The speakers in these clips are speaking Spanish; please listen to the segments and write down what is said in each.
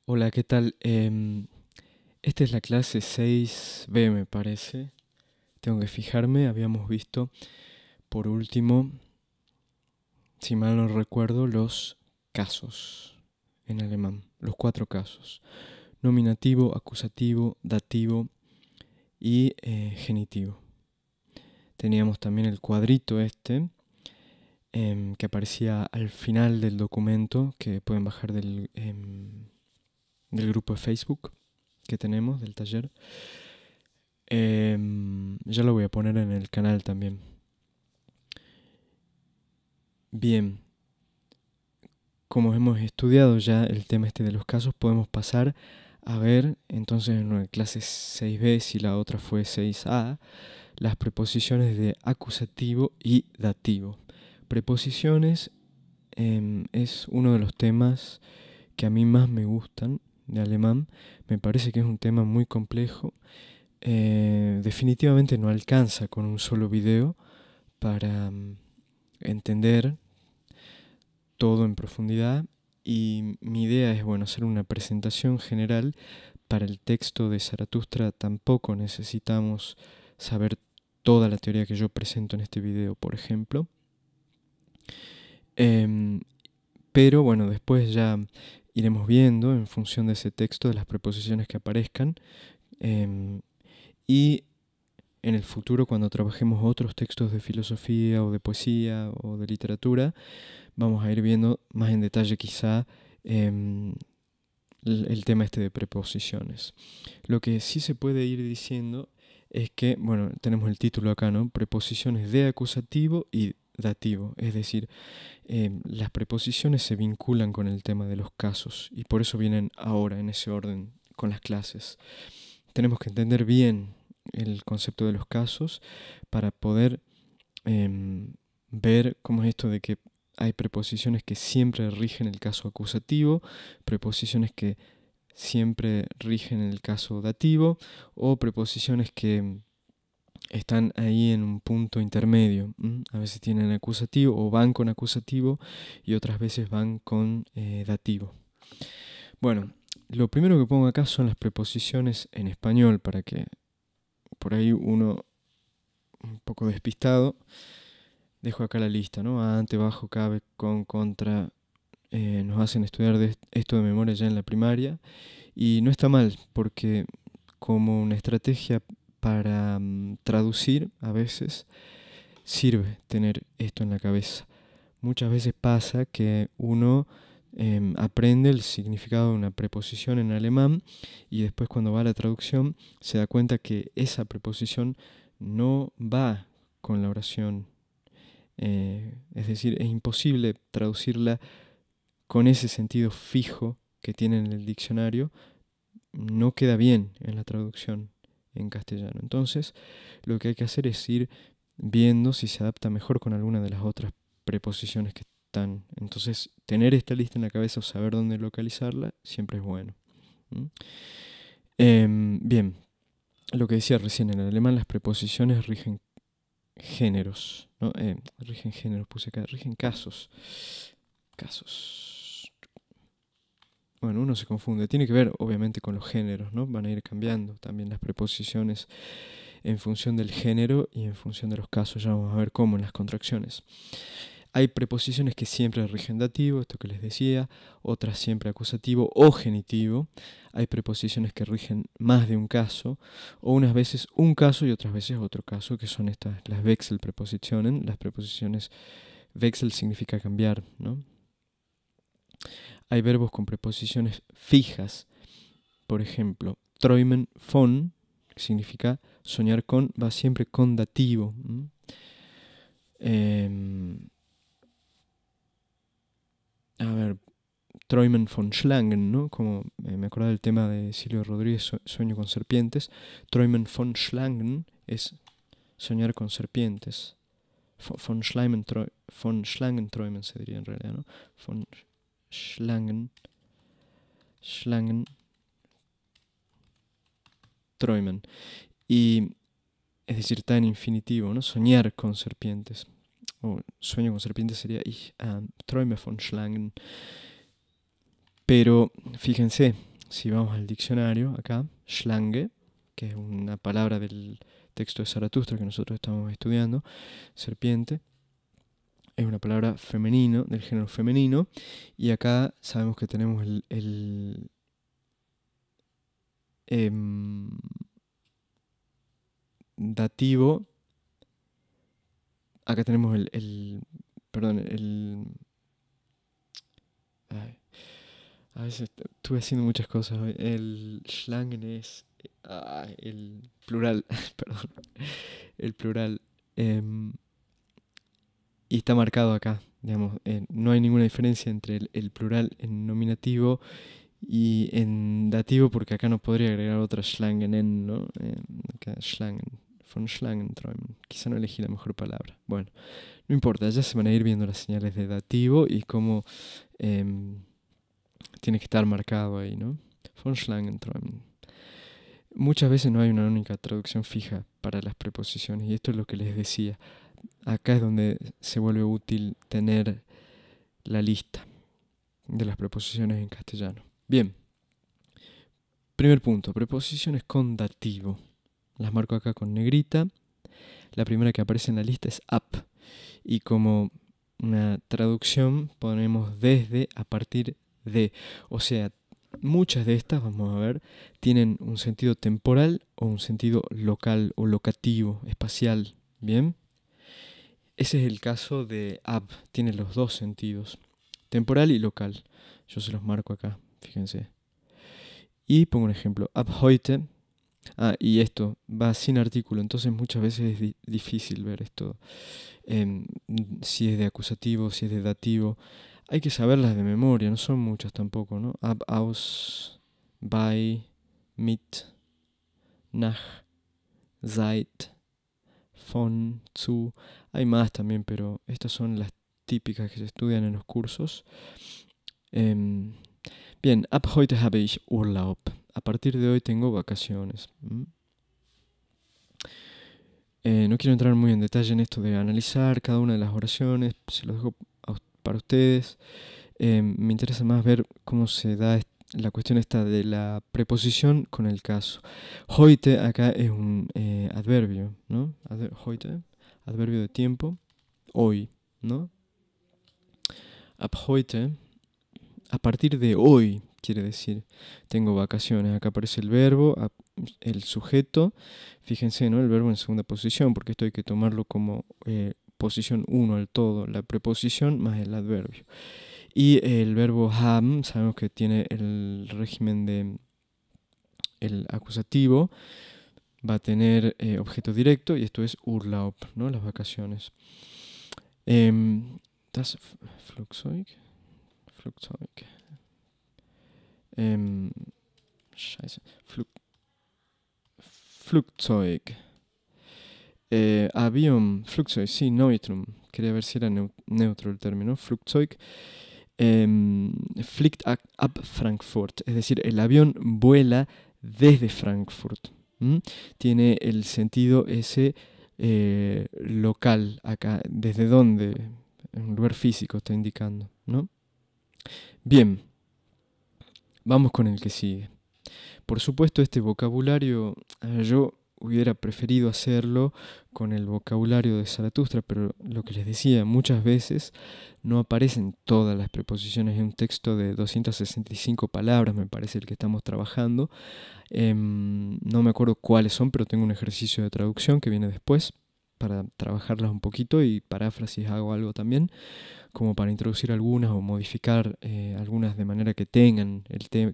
Hola, ¿qué tal? Esta es la clase 6B, me parece. Tengo que fijarme, habíamos visto por último, si mal no recuerdo, los casos en alemán, los 4 casos. Nominativo, acusativo, dativo y genitivo. Teníamos también el cuadrito este, que aparecía al final del documento, que pueden bajar del grupo de Facebook que tenemos, del taller. Ya lo voy a poner en el canal también. Bien, como hemos estudiado ya el tema este de los casos, podemos pasar a ver entonces en la clase 6B, si la otra fue 6A, las preposiciones de acusativo y dativo. Preposiciones es uno de los temas que a mí más me gustan de alemán. Me parece que es un tema muy complejo. Definitivamente no alcanza con un solo video para entender todo en profundidad, y mi idea es, bueno, hacer una presentación general. Para el texto de Zaratustra tampoco necesitamos saber toda la teoría que yo presento en este video, por ejemplo. Em, pero bueno, después ya iremos viendo en función de ese texto, de las preposiciones que aparezcan. Y en el futuro, cuando trabajemos otros textos de filosofía o de poesía o de literatura, vamos a ir viendo más en detalle quizá el tema este de preposiciones. Lo que sí se puede ir diciendo es que, bueno, tenemos el título acá, ¿no? Preposiciones de acusativo y dativo. Es decir, las preposiciones se vinculan con el tema de los casos y por eso vienen ahora en ese orden con las clases. Tenemos que entender bien el concepto de los casos para poder ver cómo es esto de que hay preposiciones que siempre rigen el caso acusativo, preposiciones que siempre rigen el caso dativo, o preposiciones que están ahí en un punto intermedio. A veces tienen acusativo o van con acusativo y otras veces van con dativo. Bueno, lo primero que pongo acá son las preposiciones en español, para que por ahí uno un poco despistado dejo acá la lista, ¿no? Ante, bajo, cabe, con, contra. Nos hacen estudiar esto de memoria ya en la primaria. Y no está mal, porque como una estrategia para traducir, a veces sirve tener esto en la cabeza. Muchas veces pasa que uno aprende el significado de una preposición en alemán y después, cuando va a la traducción, se da cuenta que esa preposición no va con la oración. Es decir, es imposible traducirla con ese sentido fijo que tiene en el diccionario. No queda bien en la traducción en castellano. Entonces, lo que hay que hacer es ir viendo si se adapta mejor con alguna de las otras preposiciones que están. Entonces, tener esta lista en la cabeza o saber dónde localizarla siempre es bueno. Bien, lo que decía recién, en alemán las preposiciones rigen géneros, ¿no? Rigen géneros, puse acá, rigen casos. Casos. Bueno, uno se confunde. Tiene que ver, obviamente, con los géneros, ¿no? Van a ir cambiando también las preposiciones en función del género y en función de los casos. Ya vamos a ver cómo en las contracciones. Hay preposiciones que siempre rigen dativo, esto que les decía, otras siempre acusativo o genitivo. Hay preposiciones que rigen más de un caso, o unas veces un caso y otras veces otro caso, que son estas, las Wechselprepositionen. Las preposiciones Wechsel significa cambiar, ¿no? Hay verbos con preposiciones fijas. Por ejemplo, träumen von, que significa soñar con, va siempre con dativo. A ver, träumen von Schlangen, ¿no? Como me acordaba del tema de Silvio Rodríguez, Sueño con serpientes. Träumen von Schlangen es soñar con serpientes. Von Schlangen träumen se diría en realidad, ¿no? Von Schlangen träumen. Y es decir, está en infinitivo, ¿no? Soñar con serpientes. O sueño con serpientes sería ich träume von Schlangen. Pero fíjense, si vamos al diccionario, acá, Schlange, que es una palabra del texto de Zaratustra que nosotros estamos estudiando, serpiente, es una palabra femenino, del género femenino, y acá sabemos que tenemos em, dativo, acá tenemos perdón, ay, a veces estuve haciendo muchas cosas hoy. El Schlangen es el plural, perdón, el plural. em, y está marcado acá, digamos, no hay ninguna diferencia entre el plural en nominativo y en dativo, porque acá no podría agregar otra Schlangen en, ¿no? Acá Schlangen, von Schlangenträumen. Quizá no elegí la mejor palabra. Bueno, no importa, ya se van a ir viendo las señales de dativo y cómo tiene que estar marcado ahí, ¿no? Von Schlangenträumen. Muchas veces no hay una única traducción fija para las preposiciones, y esto es lo que les decía. Acá es donde se vuelve útil tener la lista de las preposiciones en castellano. Bien, primer punto, preposiciones con dativo. Las marco acá con negrita. La primera que aparece en la lista es up. Y como una traducción ponemos desde, a partir de. O sea, muchas de estas, vamos a ver, tienen un sentido temporal o un sentido local o locativo, espacial. Bien. Ese es el caso de up. Tiene los dos sentidos, temporal y local. Yo se los marco acá, fíjense. Y pongo un ejemplo. Ab heute. Y esto va sin artículo, entonces muchas veces es difícil ver esto. Si es de acusativo, si es de dativo. Hay que saberlas de memoria, no son muchas tampoco, ¿no? Ab, aus, bei, mit, nach, seit, von, zu. Hay más también, pero estas son las típicas que se estudian en los cursos. Bien, ab heute habe ich Urlaub. A partir de hoy tengo vacaciones. No quiero entrar muy en detalle en esto de analizar cada una de las oraciones, se lo dejo para ustedes. Me interesa más ver cómo se da la cuestión esta de la preposición con el caso. Heute acá es un adverbio, ¿no? Heute, adverbio de tiempo, hoy, ¿no? Ab heute, a partir de hoy, quiere decir, tengo vacaciones. Acá aparece el verbo, el sujeto. Fíjense, ¿no? El verbo en segunda posición, porque esto hay que tomarlo como posición 1 al todo, la preposición más el adverbio. Y el verbo haben, sabemos que tiene el régimen de el acusativo, va a tener objeto directo, y esto es Urlaub, ¿no? Las vacaciones. Das Flugzeug. Scheiße. Flugzeug. Avión, Flugzeug, sí, Neutrum. Quería ver si era neutro el término. Flugzeug. Fliegt ab Frankfurt. Es decir, el avión vuela desde Frankfurt. Tiene el sentido ese local acá. ¿Desde dónde? En un lugar físico está indicando, ¿no? Bien. Vamos con el que sigue. Por supuesto, este vocabulario, yo hubiera preferido hacerlo con el vocabulario de Zaratustra, pero lo que les decía, muchas veces no aparecen todas las preposiciones en un texto de 265 palabras, me parece el que estamos trabajando. No me acuerdo cuáles son, pero tengo un ejercicio de traducción que viene después para trabajarlas un poquito, y paráfrasis hago algo también, como para introducir algunas o modificar algunas de manera que tengan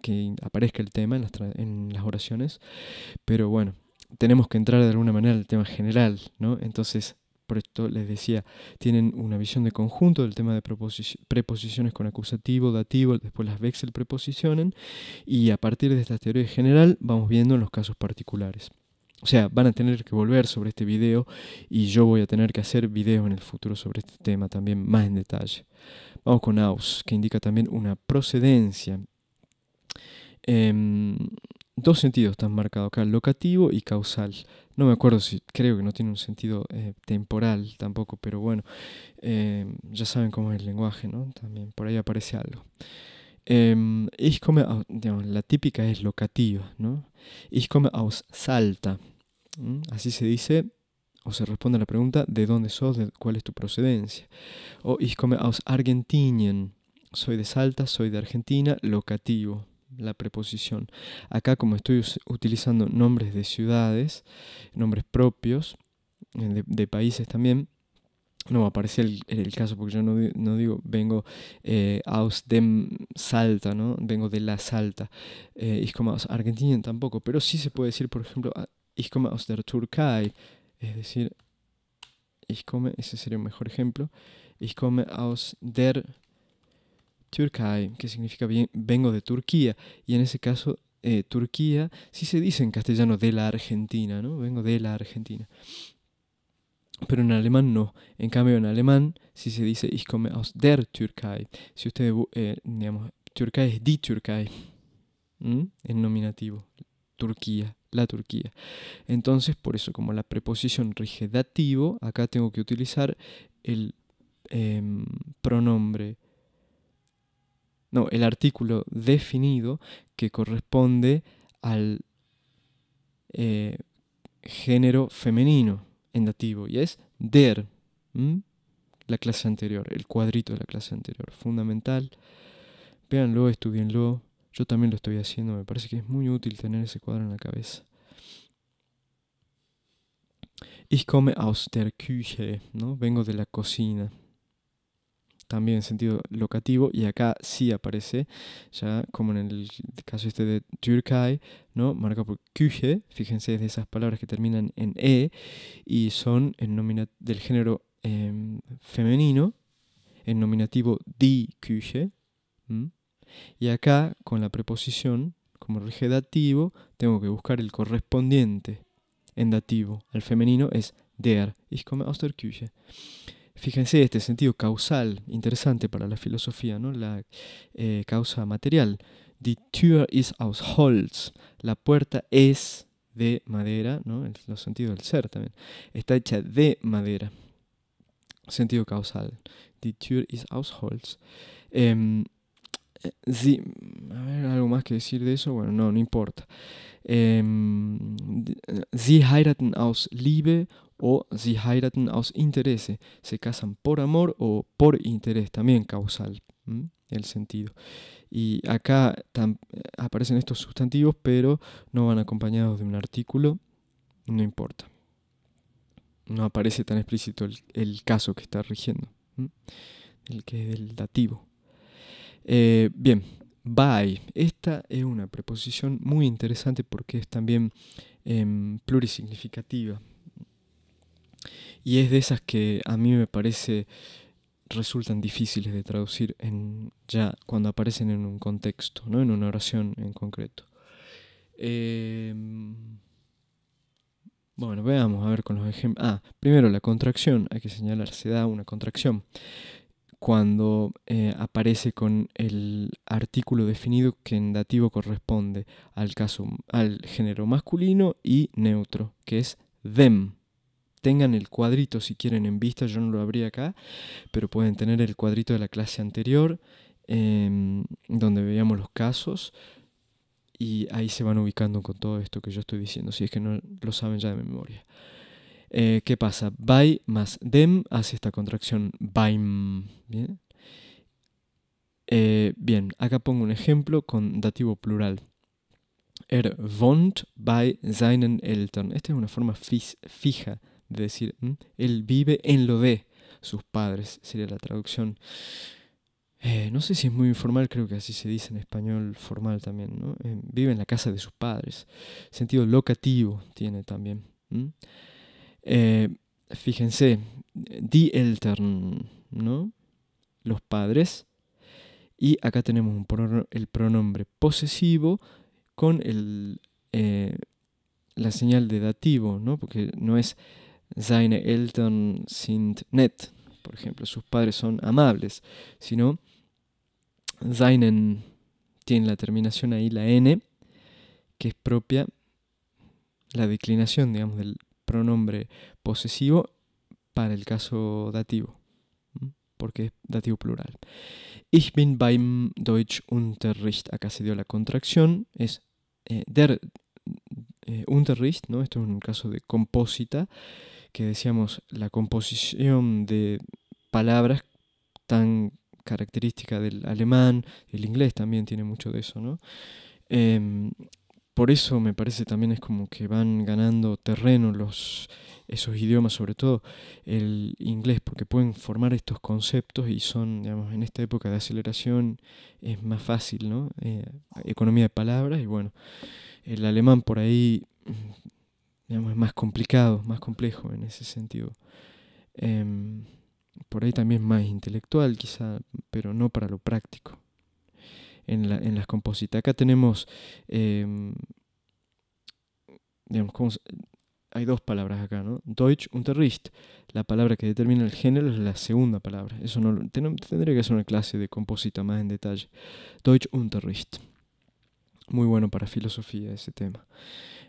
que aparezca el tema en las oraciones. Pero bueno, tenemos que entrar de alguna manera al tema general, ¿no? Entonces, por esto les decía, tienen una visión de conjunto del tema de preposiciones con acusativo, dativo, después las Wechsel preposicionen, y a partir de esta teoría general vamos viendo en los casos particulares. O sea, van a tener que volver sobre este video, y yo voy a tener que hacer videos en el futuro sobre este tema también más en detalle. Vamos con aus, que indica también una procedencia. Dos sentidos están marcados acá, locativo y causal. No me acuerdo creo que no tiene un sentido temporal tampoco, pero bueno, ya saben cómo es el lenguaje, ¿no? También por ahí aparece algo. Ich komme aus, digamos, la típica es locativa, ¿no? Ich komme aus Salta. Así se dice, o se responde a la pregunta, ¿de dónde sos? ¿Cuál es tu procedencia? O ich komme aus Argentinien. Soy de Salta, soy de Argentina, locativo, la preposición. Acá, como estoy utilizando nombres de ciudades, nombres propios, de países también, no aparece el caso porque yo no digo vengo aus dem Salta, ¿no? Vengo de la Salta. Ich komme aus Argentinien tampoco, pero sí se puede decir, por ejemplo, ich komme aus der Türkei. Es decir, ese sería un mejor ejemplo. Ich komme aus der Türkei, que significa vengo de Turquía. Y en ese caso, Turquía sí se dice en castellano de la Argentina, ¿no? Vengo de la Argentina. Pero en alemán no. En cambio, en alemán sí se dice ich komme aus der Türkei. Si ustedes, digamos, Türkei es die Türkei, en nominativo. Turquía, la Turquía. Entonces, por eso, como la preposición rige dativo, acá tengo que utilizar el pronombre, no, el artículo definido que corresponde al género femenino en dativo, y es der, la clase anterior, el cuadrito de la clase anterior, fundamental. Véanlo, estudienlo, yo también lo estoy haciendo, me parece que es muy útil tener ese cuadro en la cabeza. Ich komme aus der Küche, ¿no? Vengo de la cocina. También en sentido locativo, y acá sí aparece, ya como en el caso este de Türkei, ¿no? Marca por Küche, fíjense, es de esas palabras que terminan en E y son del género femenino, en nominativo die Küche. Y acá, con la preposición, como rige dativo, tengo que buscar el correspondiente en dativo. Al femenino es der. Ich komme aus der Küche. Fíjense este sentido causal, interesante para la filosofía, ¿no? La causa material. Die Tür ist aus Holz. La puerta es de madera, ¿no? En los sentidos del ser también. Está hecha de madera. Sentido causal. Die Tür ist aus Holz. Sí, a ver, algo más que decir de eso. Bueno, no importa. Sie heiraten aus Liebe o sie heiraten aus Interesse. Se casan por amor o por interés, también causal, el sentido. Y acá aparecen estos sustantivos, pero no van acompañados de un artículo, no importa. No aparece tan explícito el caso que está rigiendo, el que es del dativo. Bien, by. Esta es una preposición muy interesante porque es también plurisignificativa. Y es de esas que a mí me parece resultan difíciles de traducir ya cuando aparecen en un contexto, ¿no? En una oración en concreto. Bueno, veamos a ver con los ejemplos. Primero la contracción, hay que señalar, se da una contracción cuando aparece con el artículo definido que en dativo corresponde al género masculino y neutro, que es them. Tengan el cuadrito si quieren en vista, yo no lo abrí acá, pero pueden tener el cuadrito de la clase anterior, donde veíamos los casos, y ahí se van ubicando con todo esto que yo estoy diciendo, si es que no lo saben ya de memoria. ¿Qué pasa? By más dem hace esta contracción beim. Bien. Bien, acá pongo un ejemplo con dativo plural. Er wohnt bei seinen Eltern. Esta es una forma fija de decir, él vive en lo de sus padres, sería la traducción. No sé si es muy informal, creo que así se dice en español formal también, ¿no? Vive en la casa de sus padres. Sentido locativo tiene también. Fíjense, die Eltern, ¿no? Los padres. Y acá tenemos el pronombre posesivo con la señal de dativo, ¿no? Porque no es seine Eltern sind nett, por ejemplo, sus padres son amables, sino seinen tiene la terminación ahí, la n, que es propia, la declinación, digamos, del pronombre posesivo para el caso dativo, porque es dativo plural. Ich bin beim Deutschunterricht. Acá se dio la contracción. Es der Unterricht, ¿no? Esto es un caso de compósita, que decíamos la composición de palabras tan característica del alemán, el inglés también tiene mucho de eso, ¿no? Por eso me parece también es como que van ganando terreno esos idiomas, sobre todo el inglés, porque pueden formar estos conceptos y son, digamos, en esta época de aceleración es más fácil, ¿no? Economía de palabras y bueno, el alemán por ahí, digamos, es más complicado, más complejo en ese sentido. Por ahí también más intelectual quizá, pero no para lo práctico. En las compositas. Acá tenemos, digamos, hay dos palabras acá, ¿no? Deutschunterricht. La palabra que determina el género es la segunda palabra. Eso no tendría que ser una clase de composita más en detalle. Deutschunterricht. Muy bueno para filosofía ese tema.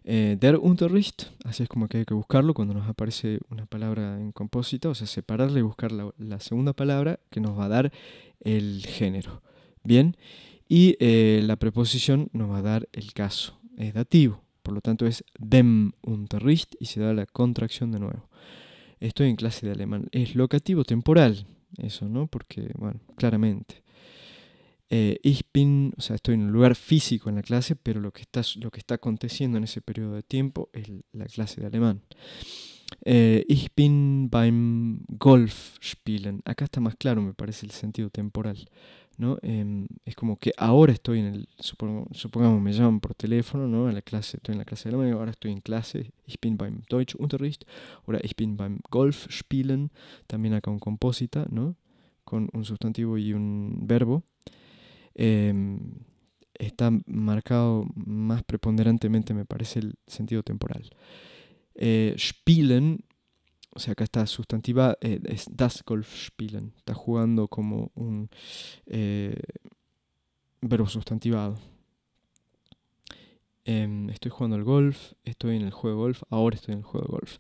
Der Unterricht, así es como que hay que buscarlo cuando nos aparece una palabra en compósita, o sea, separarla y buscar la segunda palabra que nos va a dar el género. Bien, y la preposición nos va a dar el caso, es dativo, por lo tanto es dem Unterricht y se da la contracción de nuevo. Estoy en clase de alemán, es locativo temporal, eso, ¿no? Porque, bueno, claramente. Ich bin, o sea, estoy en un lugar físico en la clase, pero lo que está aconteciendo en ese periodo de tiempo es la clase de alemán. Ich bin beim Golf spielen. Acá está más claro, me parece, el sentido temporal, ¿no? Es como que ahora estoy supongamos me llaman por teléfono, ¿no? Estoy en la clase de alemán, ahora estoy en clase. Ich bin beim Deutschunterricht. Oder ich bin beim Golf spielen. También acá un compósita, ¿no? Con un sustantivo y un verbo. Está marcado más preponderantemente, me parece, el sentido temporal. Spielen, o sea, acá está sustantiva, es das Golf spielen. Está jugando como un verbo sustantivado. Estoy jugando al golf, estoy en el juego de golf, ahora estoy en el juego de golf.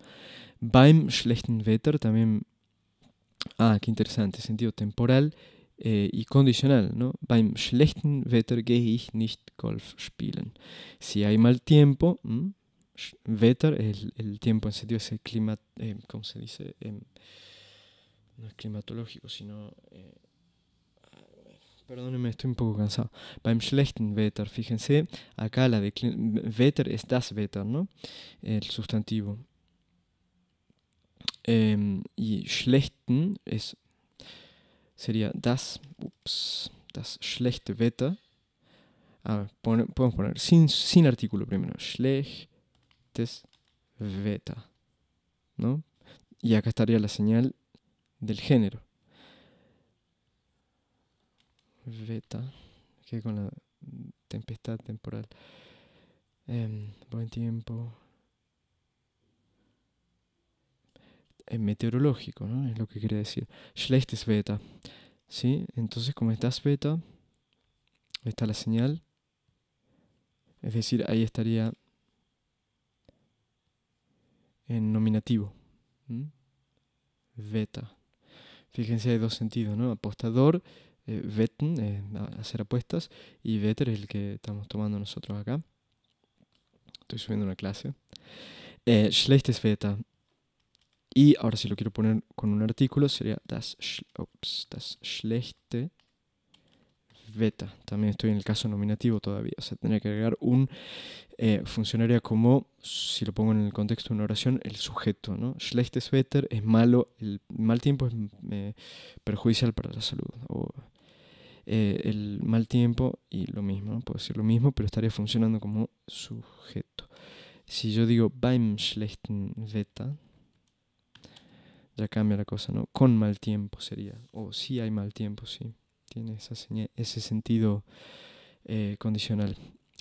Beim schlechten Wetter también, qué interesante, sentido temporal. Y condicional, ¿no? Beim schlechten Wetter gehe ich nicht Golf spielen. Si hay mal tiempo, Wetter es el tiempo en sentido ese clima, ¿cómo se dice? No es climatológico, sino... perdónenme, estoy un poco cansado. Beim schlechten Wetter, fíjense, acá la de Wetter es das Wetter, ¿no? El sustantivo. Y schlechten sería das schlechte Wetter. Podemos poner sin artículo primero. Schlechtes Wetter, ¿no? Y acá estaría la señal del género. Wetter. Que con la tempestad temporal. Buen tiempo. Meteorológico, ¿no? Es lo que quiere decir. Schlechtes Wetter. ¿Sí? Entonces, como das Wetter, está la señal. Es decir, ahí estaría en nominativo. Wetter. Fíjense, hay dos sentidos, ¿no? Apostador, wetten, hacer apuestas, y Wetter es el que estamos tomando nosotros acá. Estoy subiendo una clase. Schlechtes Wetter. Y ahora si lo quiero poner con un artículo sería das schlechte Wetter. También estoy en el caso nominativo todavía. O sea, tendría que agregar funcionaría como, si lo pongo en el contexto de una oración, el sujeto, ¿no? Schlechtes Wetter es malo, el mal tiempo es perjudicial para la salud. O el mal tiempo y lo mismo, ¿no? Puedo decir lo mismo, pero estaría funcionando como sujeto. Si yo digo beim schlechten Wetter, ya cambia la cosa, ¿no? Con mal tiempo sería. O si hay mal tiempo, sí. Tiene ese sentido condicional.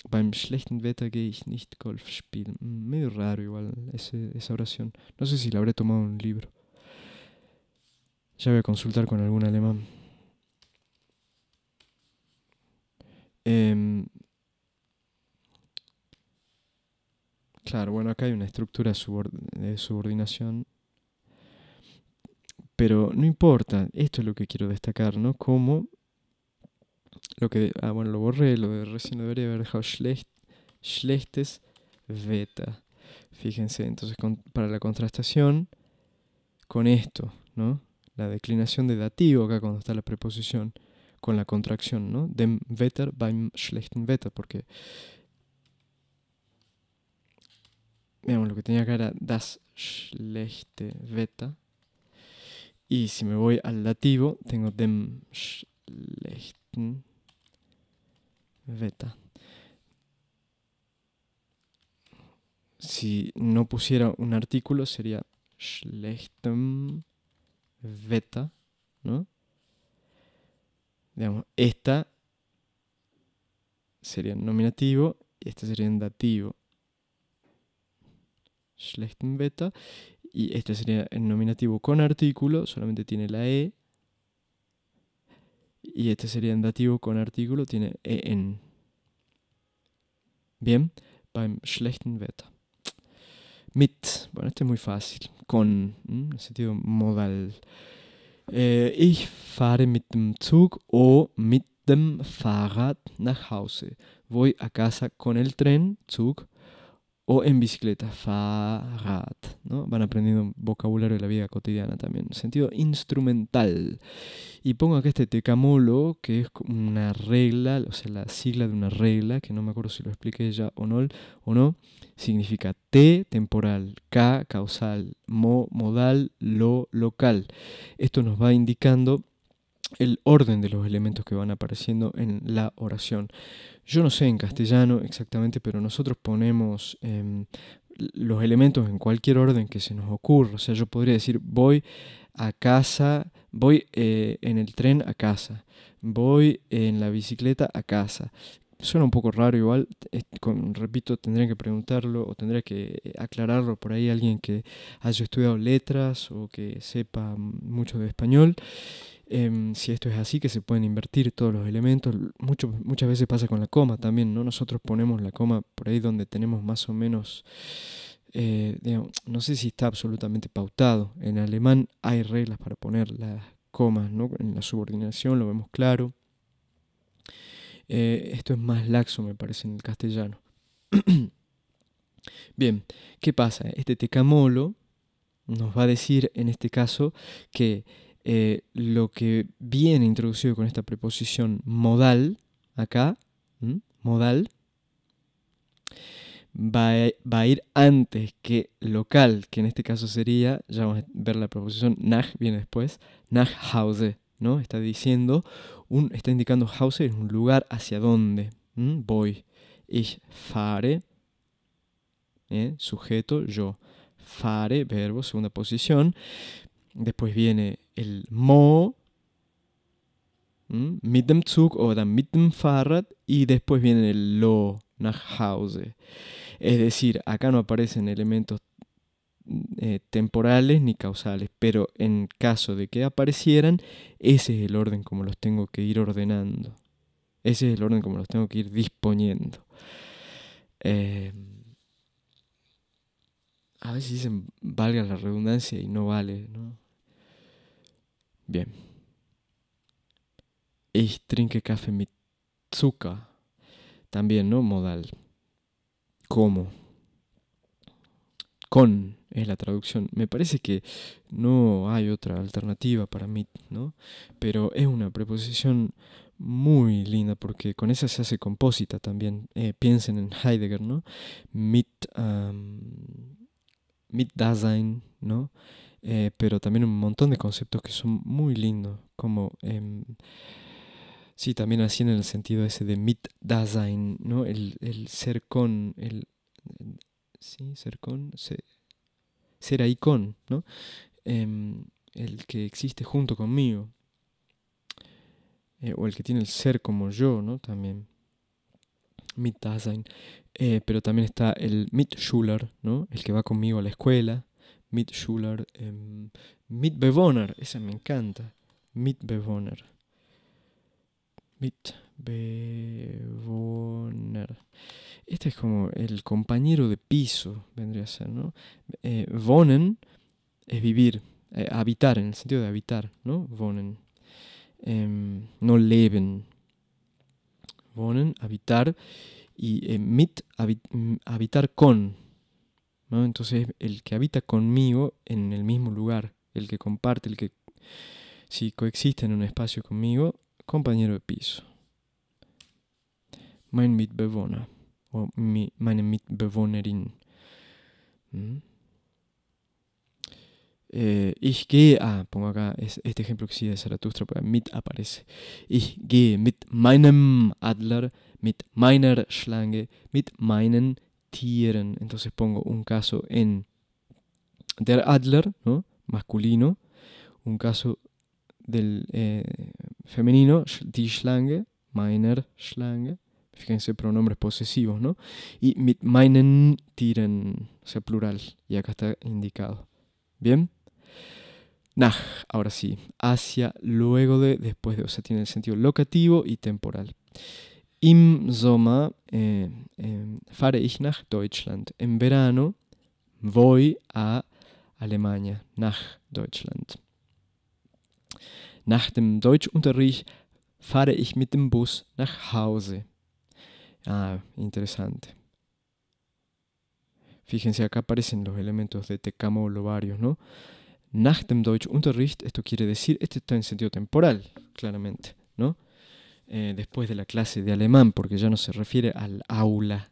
Beim schlechten Wetter gehe ich nicht Golf spielen. Medio raro igual esa oración. No sé si la habré tomado en un libro. Ya voy a consultar con algún alemán. Claro, bueno, acá hay una estructura de subordinación. Pero no importa, esto es lo que quiero destacar, ¿no? Cómo Bueno, lo borré, lo de recién lo debería haber dejado schlechtes Wetter. Fíjense, entonces para la contrastación, con esto, ¿no? La declinación de dativo acá cuando está la preposición, con la contracción, ¿no? Dem Wetter beim schlechten Wetter, porque, digamos, lo que tenía acá era das schlechte Wetter. Y si me voy al dativo, tengo dem schlechten Wetter. Si no pusiera un artículo sería schlechtem Wetter, ¿no? Digamos, esta sería en nominativo y este sería en dativo. Schlechten Wetter. Y este sería en nominativo con artículo, solamente tiene la E. Y este sería en dativo con artículo, tiene en. Bien, beim schlechten Wetter. Mit, bueno, este es muy fácil, con, en sentido modal. Ich fahre mit dem Zug o mit dem Fahrrad nach Hause. Voy a casa con el tren, Zug, o en bicicleta, Fahrrad, ¿no? Van aprendiendo vocabulario de la vida cotidiana también. Sentido instrumental. Y pongo acá este tecamolo, que es una regla, o sea, la sigla de una regla, que no me acuerdo si lo expliqué ya o no. Significa T, temporal, K, causal, modal, local. Esto nos va indicando el orden de los elementos que van apareciendo en la oración. Yo no sé en castellano exactamente, pero nosotros ponemos los elementos en cualquier orden que se nos ocurra. O sea, yo podría decir voy a casa, voy en el tren a casa, voy en la bicicleta a casa. Suena un poco raro igual, repito, tendría que preguntarlo o tendría que aclararlo por ahí alguien que haya estudiado letras o que sepa mucho de español. Si esto es así, que se pueden invertir todos los elementos. Muchas veces pasa con la coma también, ¿no? Nosotros ponemos la coma por ahí donde tenemos más o menos, digamos, no sé si está absolutamente pautado. En alemán hay reglas para poner las comas, ¿no? En la subordinación lo vemos claro. Esto es más laxo, me parece, en el castellano. Bien, ¿qué pasa? Este tecamolo nos va a decir en este caso que lo que viene introducido con esta preposición modal, acá, modal, va a ir antes que local, que en este caso sería, ya vamos a ver la preposición nach, viene después, nach Hause, ¿no? Está diciendo, está indicando Hause es un lugar hacia donde voy. Ich fahre, sujeto, yo. Fahre, verbo, segunda posición. Después viene el Mo, mit dem Zug o mit dem Fahrrad. Y después viene el Lo, nach Hause. Es decir, acá no aparecen elementos temporales ni causales, pero en caso de que aparecieran, ese es el orden como los tengo que ir ordenando. Ese es el orden como los tengo que ir disponiendo. A veces dicen valga la redundancia y no vale, ¿no? Bien. Ich trinke Kaffee mit Zucker. También, ¿no? Modal. ¿Cómo? Con es la traducción. Me parece que no hay otra alternativa para mit, ¿no? Pero es una preposición muy linda porque con esa se hace compósita también. Piensen en Heidegger, ¿no? Mit Dasein, ¿no? Pero también un montón de conceptos que son muy lindos, como sí, también así en el sentido ese de mit Dasein, ¿no? El ser con, sí, ser con, ser ahí con, ¿no? El que existe junto conmigo, o el que tiene el ser como yo, ¿no? También, mit Dasein. Pero también está el Mitschüler, ¿no? El que va conmigo a la escuela, Mitschüler. Mitbewohner, esa me encanta, Mitbewohner. Mitbewohner. Este es como el compañero de piso, vendría a ser, ¿no? Wohnen es vivir, habitar, en el sentido de habitar, ¿no? Wohnen. No leben. wohnen, habitar, y habitar con, ¿no? Entonces el que habita conmigo en el mismo lugar, el que comparte, el que si coexiste en un espacio conmigo, compañero de piso. Mein Mitbewohner o meine Mitbewohnerin. Ich gehe, pongo acá este ejemplo que sí de Zaratustra, pero mit aparece. Ich gehe mit meinem Adler, mit meiner Schlange, mit meinen Tieren. Entonces pongo un caso en der Adler, ¿no? Masculino, un caso del femenino, die Schlange, meiner Schlange. Fíjense, pronombres posesivos, ¿no? Y mit meinen Tieren, o sea, plural. Y acá está indicado. ¿Bien? Nach, ahora sí, hacia, luego de, después de, o sea, tiene el sentido locativo y temporal. Im Sommer fahre ich nach Deutschland. En verano voy a Alemania, nach Deutschland. Nach dem Deutschunterricht fahre ich mit dem Bus nach Hause. Interesante. Fíjense, acá aparecen los elementos de tecamolo varios, ¿no? Nach dem Deutschunterricht, esto quiere decir, este está en sentido temporal, claramente, ¿no? Después de la clase de alemán, porque ya no se refiere al aula,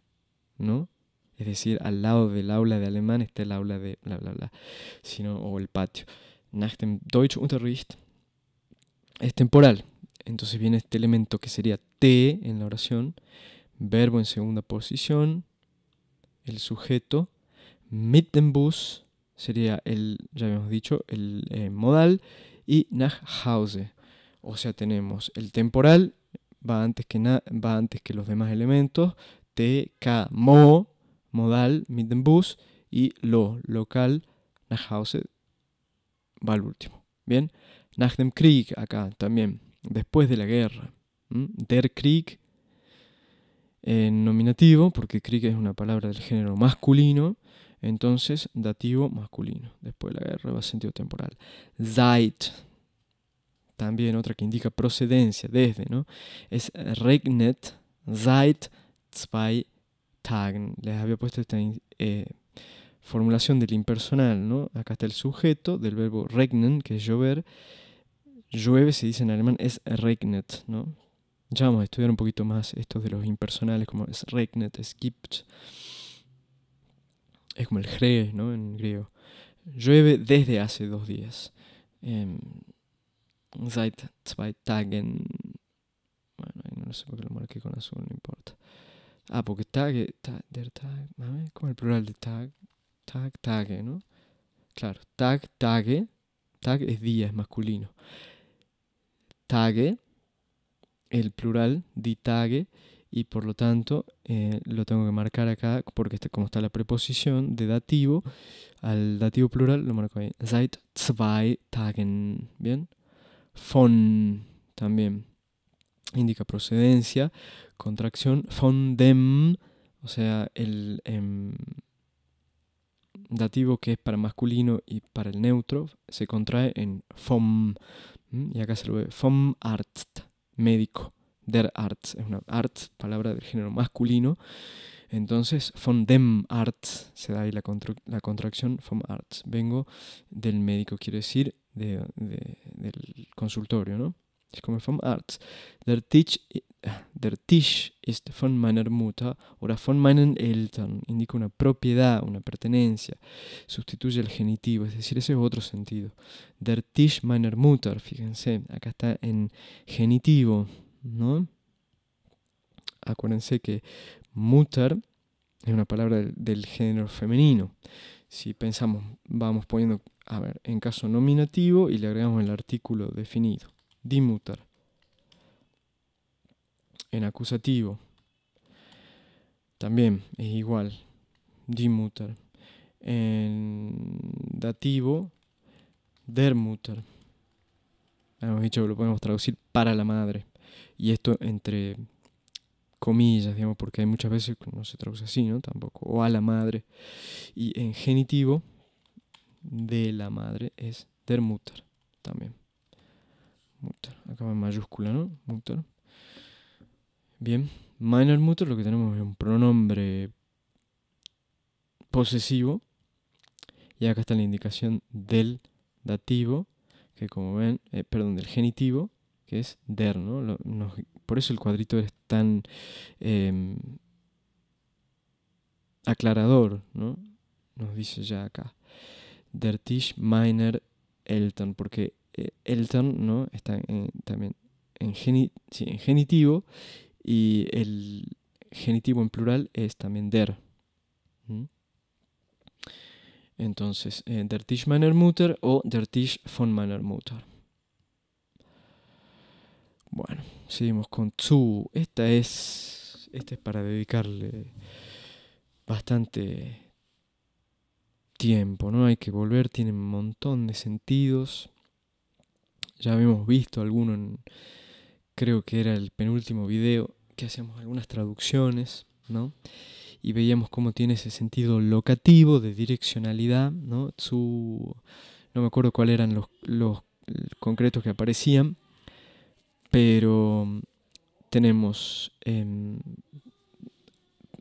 ¿no? Es decir, al lado del aula de alemán está el aula de bla bla bla, sino, o el patio. Nach dem Deutschunterricht es temporal. Entonces viene este elemento que sería te en la oración, verbo en segunda posición, el sujeto, mit dem Bus sería el, ya habíamos dicho, el modal, y nach Hause. O sea, tenemos el temporal, va antes que los demás elementos, te, ka, mo, modal, mit dem Bus, y lo, local, nach Hause, va al último. Bien, nach dem Krieg, acá también, después de la guerra. Der Krieg, en nominativo, porque Krieg es una palabra del género masculino, entonces dativo masculino. Después de la guerra va sentido temporal. Seit, también otra que indica procedencia, desde, ¿no? Es regnet seit 2 Tagen. Les había puesto esta formulación del impersonal, ¿no? Acá está el sujeto del verbo regnen, que es llover. Llueve, se dice en alemán, es regnet, ¿no? Ya vamos a estudiar un poquito más estos de los impersonales, como es regnet, es gibt. Es como el gre, ¿no? En griego. Llueve desde hace 2 días. Seit 2 Tagen. Bueno, no sé por qué lo marqué con azul, no importa. Porque Tage, der Tag, ¿cómo es el plural de Tag? Tage, ¿no? Claro, Tage. Tag es día, es masculino. Tage, el plural, die Tage, y por lo tanto lo tengo que marcar acá porque como está la preposición de dativo, al dativo plural lo marco ahí. Seit 2 Tagen. Bien. Von también indica procedencia, contracción. Von dem, o sea, el dativo que es para masculino y para el neutro se contrae en vom. Y acá se lo ve. Vom Arzt, médico. Der Arzt es una Arzt, palabra del género masculino. Entonces, von dem Arzt se da ahí la contracción vom Arzt. Vengo del médico, quiere decir del consultorio, ¿no? Es como vom Arzt. Der Tisch ist von meiner Mutter oder von meinen Eltern. Indica una propiedad, una pertenencia. Sustituye el genitivo, es decir, ese es otro sentido. Der Tisch meiner Mutter, fíjense, acá está en genitivo, ¿no? Acuérdense que Mutter es una palabra del género femenino. Si pensamos, vamos poniendo, en caso nominativo y le agregamos el artículo definido. Die Mutter. En acusativo también es igual. Die Mutter. En dativo, der Mutter. Hemos dicho que lo podemos traducir para la madre. Y esto entre comillas, digamos, porque hay muchas veces que no se traduce así, ¿no? Tampoco. O a la madre. Y en genitivo, de la madre, es der Mutter también. Mutter. Acá en mayúscula, ¿no? Mutter. Bien, minor mutter lo que tenemos es un pronombre posesivo. Y acá está la indicación del dativo, que como ven, perdón, del genitivo, que es der, ¿no? Por eso el cuadrito es tan aclarador, ¿no? Nos dice ya acá. Der Tisch meiner Eltern, porque Eltern, ¿no? Está también en genitivo, y el genitivo en plural es también der. ¿Mm? Entonces, der Tisch meiner Mutter o der Tisch von meiner Mutter. Bueno, seguimos con zu. Este es para dedicarle bastante tiempo, ¿no? Hay que volver, tiene un montón de sentidos. Ya habíamos visto alguno creo que era el penúltimo video, que hacíamos algunas traducciones, ¿no? Y veíamos cómo tiene ese sentido locativo, de direccionalidad, ¿no? No me acuerdo cuáles eran los concretos que aparecían, pero tenemos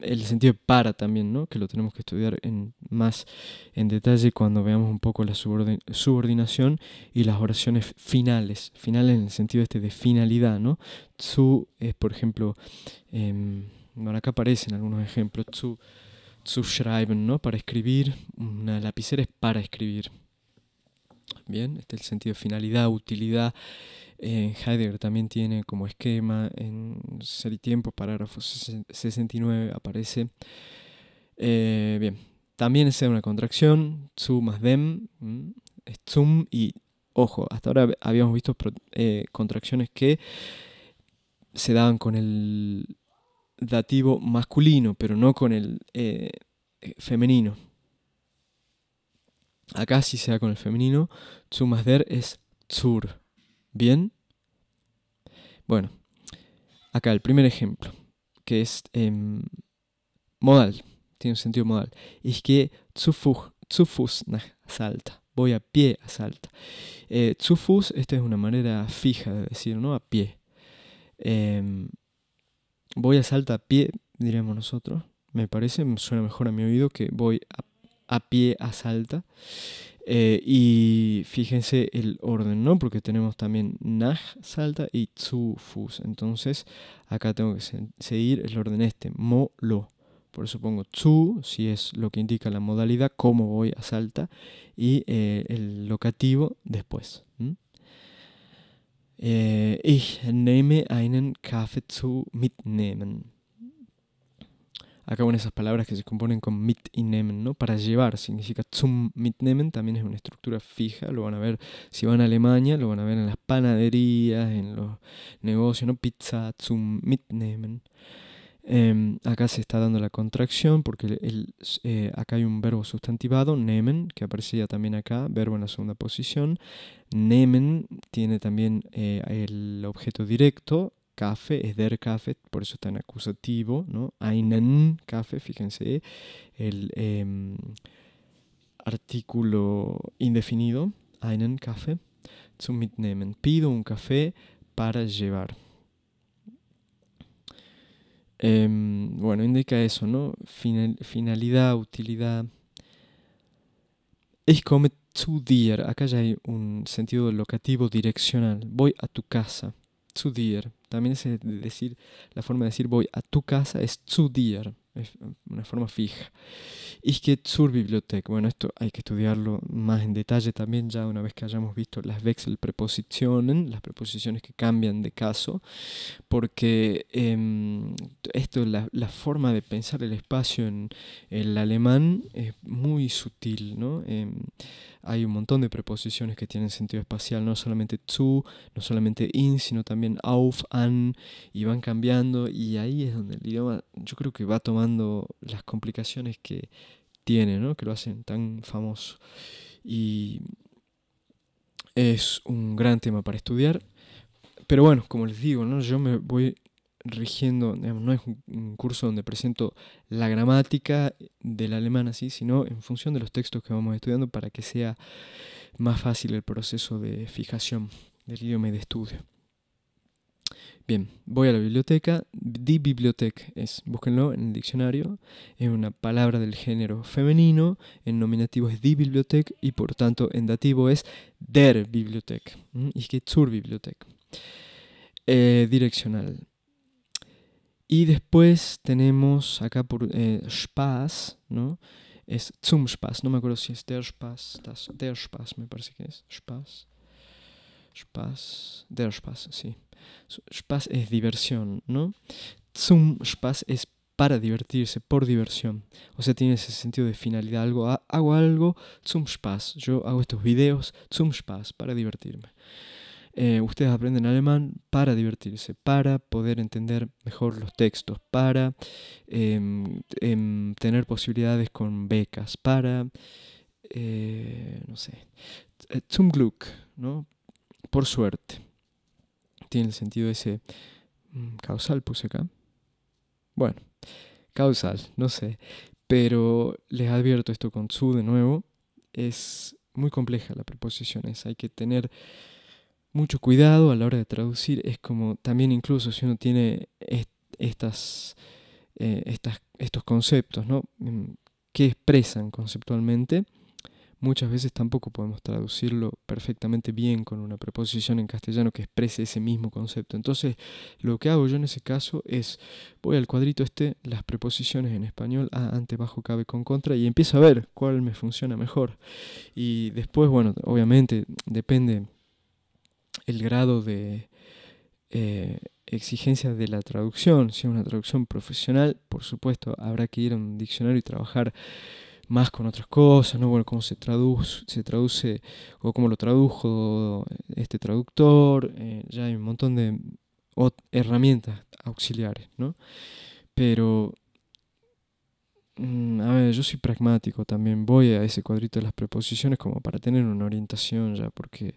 el sentido de para también, ¿no? Que lo tenemos que estudiar más en detalle cuando veamos un poco la subordinación y las oraciones finales en el sentido de finalidad, ¿no? Zu es, por ejemplo, bueno, acá aparecen algunos ejemplos. Zu schreiben, ¿no? Para escribir. Una lapicera es para escribir. Bien, este es el sentido de finalidad, utilidad. Heidegger también tiene como esquema en Ser y Tiempo, parágrafo 69 aparece. Bien, también es una contracción, zu más dem, es zum, y ojo, hasta ahora habíamos visto contracciones que se daban con el dativo masculino, pero no con el femenino. Acá sí se da con el femenino, zu más der es zur. Bien. Bueno, acá el primer ejemplo, que es modal, tiene un sentido modal. Ich gehe zu Fuß nach Salta. Voy a pie a Salta. Zu Fuß, esta es una manera fija de decir, ¿no? A pie. Voy a Salta a pie, diríamos nosotros. Me suena mejor a mi oído que voy a pie a Salta. Y fíjense el orden, ¿no? Porque tenemos también nach Salta y zu Fuß. Entonces, acá tengo que seguir el orden lo. Por eso pongo zu, si es lo que indica la modalidad, cómo voy a Salta, y el locativo después. Ich nehme einen Kaffee zu mitnehmen. Acá con esas palabras que se componen con mit y nehmen, ¿no? Para llevar, significa zum mitnehmen, también es una estructura fija, lo van a ver si van a Alemania, lo van a ver en las panaderías, en los negocios, ¿no? Pizza zum mitnehmen. Acá se está dando la contracción porque acá hay un verbo sustantivado, nehmen, que aparecía también acá, verbo en la segunda posición. Nehmen tiene también el objeto directo. Kaffee es der Kaffee, por eso está en acusativo, ¿no? Einen Kaffee, fíjense, el artículo indefinido, einen Kaffee, zum mitnehmen. Pido un café para llevar. Bueno, indica eso, ¿no? Finalidad, utilidad. Ich komme zu dir. Acá ya hay un sentido locativo direccional. Voy a tu casa. Zu dir. También es decir, la forma de decir voy a tu casa es zu dir. Es una forma fija. Ich gehe zur Bibliothek. Bueno, esto hay que estudiarlo más en detalle también, ya una vez que hayamos visto las Wechselpräpositionen, las preposiciones que cambian de caso, porque esto, la forma de pensar el espacio en el alemán es muy sutil, ¿no? Hay un montón de preposiciones que tienen sentido espacial, no solamente zu, no solamente in, sino también auf, an, y van cambiando, y ahí es donde el idioma, yo creo que va tomando las complicaciones que tiene, ¿no? Que lo hacen tan famoso. Y es un gran tema para estudiar. Pero bueno, como les digo, ¿no? Yo me voy rigiendo, digamos, no es un curso donde presento la gramática del alemán así, sino en función de los textos que vamos estudiando para que sea más fácil el proceso de fijación del idioma y de estudio. Bien, voy a la biblioteca. Die Bibliothek búsquenlo en el diccionario, es una palabra del género femenino, en nominativo es die Bibliothek y por tanto en dativo es der Bibliothek. Ich gehe zur Bibliothek. Direccional. Y después tenemos acá por Spaß, ¿no? Es zum Spaß, no me acuerdo si es der Spaß, der Spaß me parece que es. Spaß. Spaß, der Spaß, sí. Spaß es diversión, ¿no? Zum Spaß es para divertirse, por diversión. O sea, tiene ese sentido de finalidad. Hago algo zum Spaß. Yo hago estos videos zum Spaß, para divertirme. Ustedes aprenden alemán para divertirse, para poder entender mejor los textos, para tener posibilidades con becas, para, no sé, zum Glück, ¿no? Por suerte. Tiene el sentido ese causal, puse acá. Bueno, causal, no sé. Pero les advierto esto con zu de nuevo. Es muy compleja la preposición esa. Hay que tener mucho cuidado a la hora de traducir. Es como también incluso si uno tiene estos conceptos, ¿no? Que expresan conceptualmente, muchas veces tampoco podemos traducirlo perfectamente bien con una preposición en castellano que exprese ese mismo concepto. Entonces, lo que hago yo en ese caso es, voy al cuadrito las preposiciones en español, ante, bajo, cabe, con, contra, y empiezo a ver cuál me funciona mejor. Y después, bueno, obviamente depende el grado de exigencia de la traducción. Si es una traducción profesional, por supuesto, habrá que ir a un diccionario y trabajar más con otras cosas, ¿no? Bueno, cómo se traduce o cómo lo tradujo este traductor. Ya hay un montón de herramientas auxiliares, ¿no? Pero, a ver, yo soy pragmático también. Voy a ese cuadrito de las preposiciones como para tener una orientación ya, porque,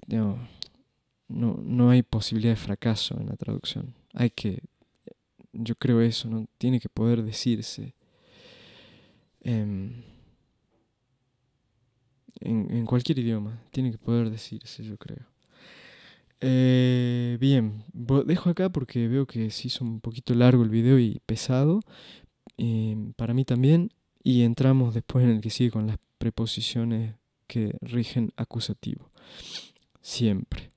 digamos, no hay posibilidad de fracaso en la traducción. Yo creo eso, ¿no? Tiene que poder decirse. En cualquier idioma, tiene que poder decirse, yo creo. Bien, dejo acá porque veo que se hizo un poquito largo el video y pesado, para mí también, y entramos después en el que sigue con las preposiciones que rigen acusativo, siempre.